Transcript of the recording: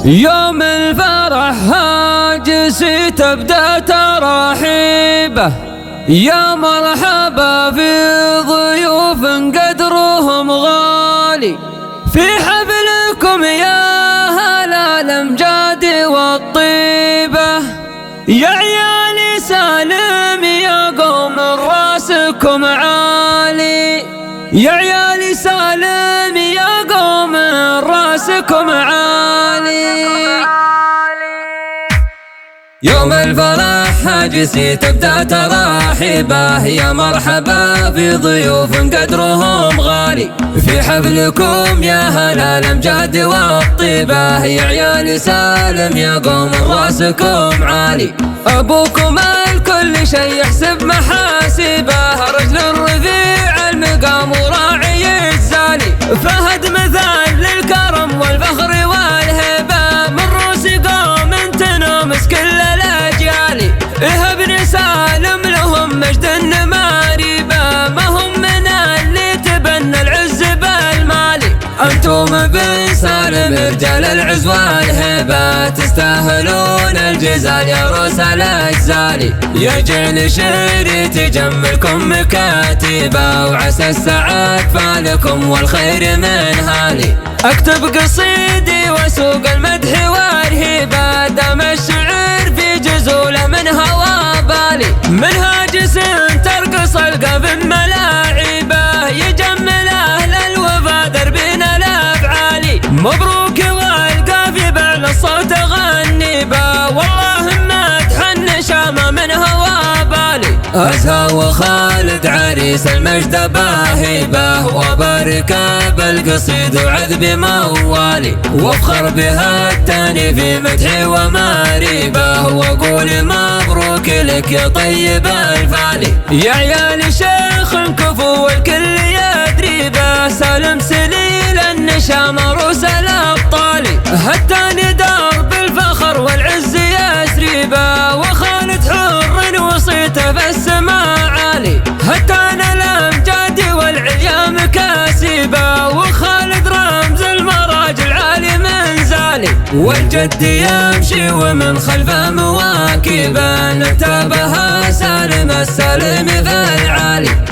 يوم الفرح هاجسي تبدأ تراحيبه، يا مرحبا في ضيوف قدرهم غالي، في حفلكم يا هلا الأمجاد والطيبة، يا عيالي سالم يا قوم راسكم عالي، يا عيالي سالم يا قوم راسكم عالي. يوم الفرح هاجسي تبدأ تراحيبه، يا مرحبا في ضيوف قدرهم غالي، في حفلكم يا هلا الأمجاد والطيبة، يا عيال سالم يا قوم راسكم عالي. أبوكم الكل شي يحسب محاسبه، رجل رفيع المقام وراعي الزالي، فهد مثال للكرم والفخر والهبة، من روس قوم تنومس كل الأجيال، ابن سالم لهم مجد ماريبة، ما هم من اللي تبنى العز بالمالي، أنتم بن سالم رجال العز والهبة، تستاهلون الجزال يا روس الأجزالي، يا جيل شعري تجملكم مكاتبة، وعسى السعاد فالكم والخير من هالي، أكتب قصيدي وسوق المدح والهبة، دام الشعر في جزوله من هوا بالي، من هاجس ترقص القلب ملاعبه، يجمل أهل الوفا دربنا الأفعالي، مبروك والقافي بعلى الصوت غنيبه، والله مدح النشامة من هوا بالي، أزهى وخالد عريس المجد باهبه، وبارك بالقصيد وعذب موالي، وافخر بها التاني في مدحي وماريبه، واقول مبروك لك يا طيب الفالي، يا عيال شيخ كفو والكل يدري به، سالم سليل النشامة روس الأبطالي، هالتاني دار بالفخر والعز يسري به، وخالد حر وصيته في السماء عالي، هالتاني الأمجاد والعليا مكاسبه، وخالد رمز المراجل عالي منزالي، والجد يمشي ومن خلفه مواكبه، نتابها سالم السالم في العالي.